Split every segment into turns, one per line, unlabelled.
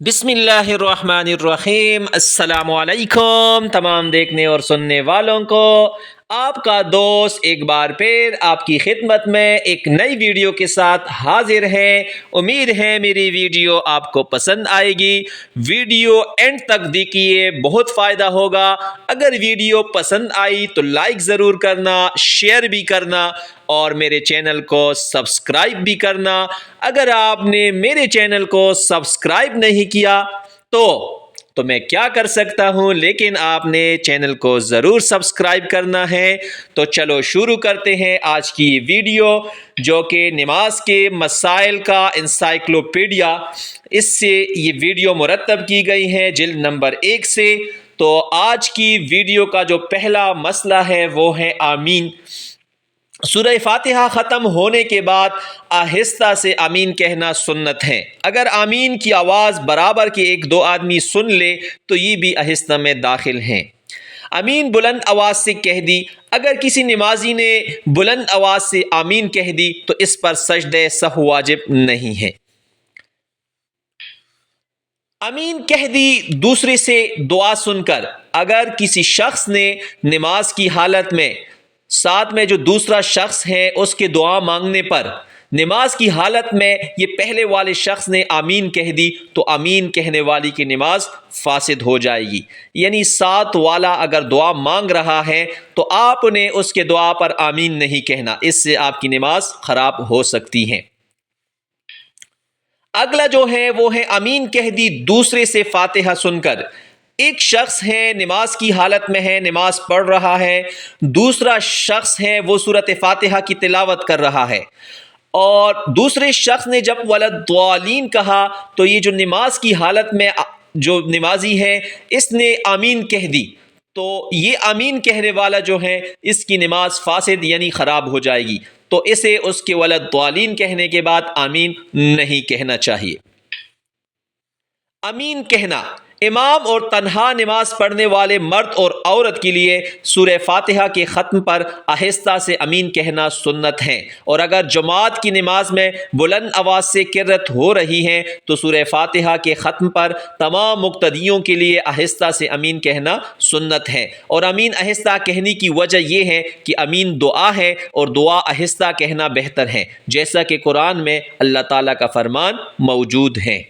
بسم اللہ الرحمن الرحیم۔ السلام علیکم تمام دیکھنے اور سننے والوں کو۔ آپ کا دوست ایک بار پھر آپ کی خدمت میں ایک نئی ویڈیو کے ساتھ حاضر ہے۔ امید ہے میری ویڈیو آپ کو پسند آئے گی۔ ویڈیو اینڈ تک دیکھیے، بہت فائدہ ہوگا۔ اگر ویڈیو پسند آئی تو لائک ضرور کرنا، شیئر بھی کرنا اور میرے چینل کو سبسکرائب بھی کرنا۔ اگر آپ نے میرے چینل کو سبسکرائب نہیں کیا تو میں کیا کر سکتا ہوں، لیکن آپ نے چینل کو ضرور سبسکرائب کرنا ہے۔ تو چلو شروع کرتے ہیں آج کی ویڈیو، جو کہ نماز کے مسائل کا انسائکلوپیڈیا، اس سے یہ ویڈیو مرتب کی گئی ہے جلد نمبر 1 سے۔ تو آج کی ویڈیو کا جو پہلا مسئلہ ہے وہ ہے آمین۔ سورہ فاتحہ ختم ہونے کے بعد آہستہ سے آمین کہنا سنت ہے۔ اگر آمین کی آواز برابر کے 1-2 آدمی سن لے تو یہ بھی آہستہ میں داخل ہیں۔ آمین بلند آواز سے کہہ دی۔ اگر کسی نمازی نے بلند آواز سے آمین کہہ دی تو اس پر سجدہ سہو واجب نہیں ہے۔ آمین کہہ دی دوسرے سے دعا سن کر۔ اگر کسی شخص نے نماز کی حالت میں ساتھ میں جو دوسرا شخص ہے اس کے دعا مانگنے پر نماز کی حالت میں یہ پہلے والے شخص نے آمین کہہ دی تو آمین کہنے والی کی نماز فاسد ہو جائے گی۔ یعنی ساتھ والا اگر دعا مانگ رہا ہے تو آپ نے اس کے دعا پر آمین نہیں کہنا، اس سے آپ کی نماز خراب ہو سکتی ہے۔ اگلا جو ہے وہ ہے آمین کہہ دی دوسرے سے فاتحہ سن کر۔ ایک شخص ہے نماز کی حالت میں ہے، نماز پڑھ رہا ہے، دوسرا شخص ہے وہ سورۃ فاتحہ کی تلاوت کر رہا ہے، اور دوسرے شخص نے جب ولدضالین کہا تو یہ جو نماز کی حالت میں جو نمازی ہے اس نے آمین کہہ دی، تو یہ آمین کہنے والا جو ہے اس کی نماز فاسد یعنی خراب ہو جائے گی، تو اسے اس کے ولدضالین کہنے کے بعد آمین نہیں کہنا چاہیے۔ آمین کہنا امام اور تنہا نماز پڑھنے والے مرد اور عورت کے لیے سورہ فاتحہ کے ختم پر آہستہ سے آمین کہنا سنت ہے، اور اگر جماعت کی نماز میں بلند آواز سے قرات ہو رہی ہے تو سورہ فاتحہ کے ختم پر تمام مقتدیوں کے لیے آہستہ سے آمین کہنا سنت ہے۔ اور آمین آہستہ کہنے کی وجہ یہ ہے کہ آمین دعا ہے اور دعا آہستہ کہنا بہتر ہے، جیسا کہ قرآن میں اللہ تعالیٰ کا فرمان موجود ہے۔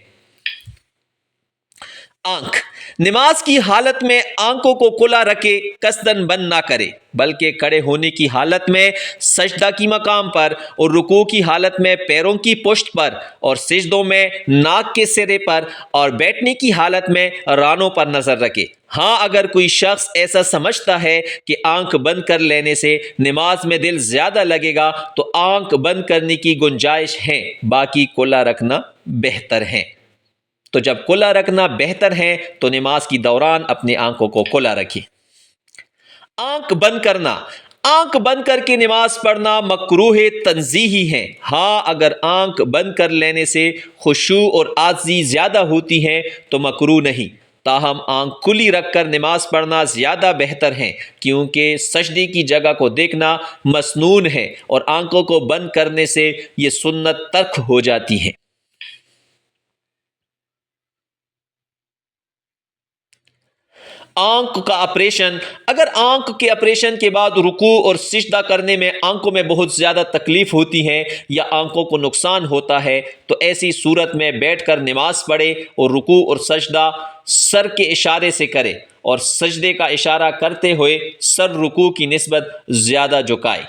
آنکھ نماز کی حالت میں آنکھوں کو کھلا رکھے قصدن بند نہ کرے، بلکہ کھڑے ہونے کی حالت میں سجدہ کی مقام پر اور رکوع کی حالت میں پیروں کی پشت پر اور سجدوں میں ناک کے سرے پر اور بیٹھنے کی حالت میں رانوں پر نظر رکھے۔ ہاں اگر کوئی شخص ایسا سمجھتا ہے کہ آنکھ بند کر لینے سے نماز میں دل زیادہ لگے گا تو آنکھ بند کرنے کی گنجائش ہے، باقی کھلا رکھنا بہتر ہے۔ تو جب کھلا رکھنا بہتر ہے تو نماز کی دوران اپنی آنکھوں کو کھلا رکھیں۔ آنکھ بند کرنا آنکھ بند کر کے نماز پڑھنا مکروہ تنزیہی ہے۔ ہاں اگر آنکھ بند کر لینے سے خشوع اور عاجزی زیادہ ہوتی ہے تو مکروہ نہیں، تاہم آنکھ کھلی رکھ کر نماز پڑھنا زیادہ بہتر ہے، کیونکہ سجدے کی جگہ کو دیکھنا مسنون ہے اور آنکھوں کو بند کرنے سے یہ سنت ترک ہو جاتی ہے۔ آنکھ کا آپریشن اگر آنکھ کے آپریشن کے بعد رکوع اور سجدہ کرنے میں آنکھوں میں بہت زیادہ تکلیف ہوتی ہے یا آنکھوں کو نقصان ہوتا ہے تو ایسی صورت میں بیٹھ کر نماز پڑھے اور رکوع اور سجدہ سر کے اشارے سے کرے اور سجدے کا اشارہ کرتے ہوئے سر رکوع کی نسبت زیادہ جھکائے۔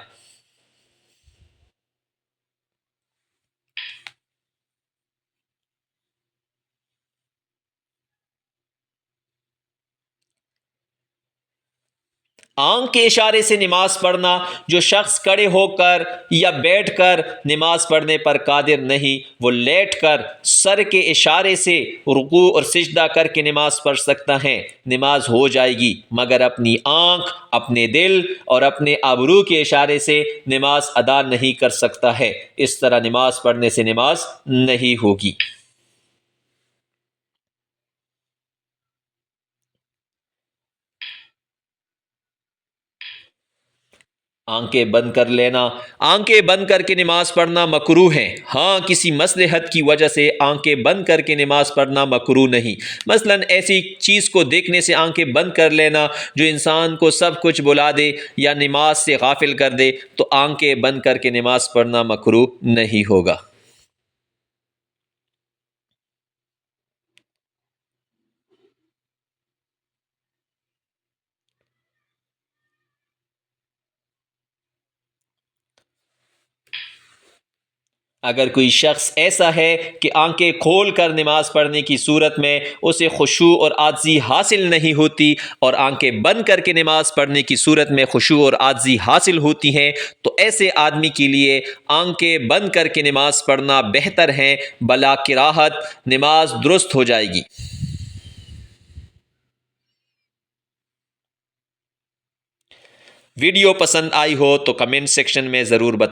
آنکھ کے اشارے سے نماز پڑھنا جو شخص کھڑے ہو کر یا بیٹھ کر نماز پڑھنے پر قادر نہیں، وہ لیٹ کر سر کے اشارے سے رکوع اور سجدہ کر کے نماز پڑھ سکتا ہے، نماز ہو جائے گی، مگر اپنی آنکھ، اپنے دل اور اپنے ابرو کے اشارے سے نماز ادا نہیں کر سکتا ہے۔ اس طرح نماز پڑھنے سے نماز نہیں ہوگی۔ آنکھیں بند کر لینا، آنکھیں بند کر کے نماز پڑھنا مکروہ ہے۔ ہاں، کسی مصلحت کی وجہ سے آنکھیں بند کر کے نماز پڑھنا مکروہ نہیں۔ مثلا ایسی چیز کو دیکھنے سے آنکھیں بند کر لینا جو انسان کو سب کچھ بلا دے یا نماز سے غافل کر دے، تو آنکھیں بند کر کے نماز پڑھنا مکروہ نہیں ہوگا۔ اگر کوئی شخص ایسا ہے کہ آنکھیں کھول کر نماز پڑھنے کی صورت میں اسے خشوع اور عاجزی حاصل نہیں ہوتی، اور آنکھیں بند کر کے نماز پڑھنے کی صورت میں خشوع اور عاجزی حاصل ہوتی ہیں، تو ایسے آدمی کے لیے آنکھیں بند کر کے نماز پڑھنا بہتر ہے، بلا کراہت نماز درست ہو جائے گی۔ ویڈیو پسند آئی ہو تو کمنٹ سیکشن میں ضرور بتائیں۔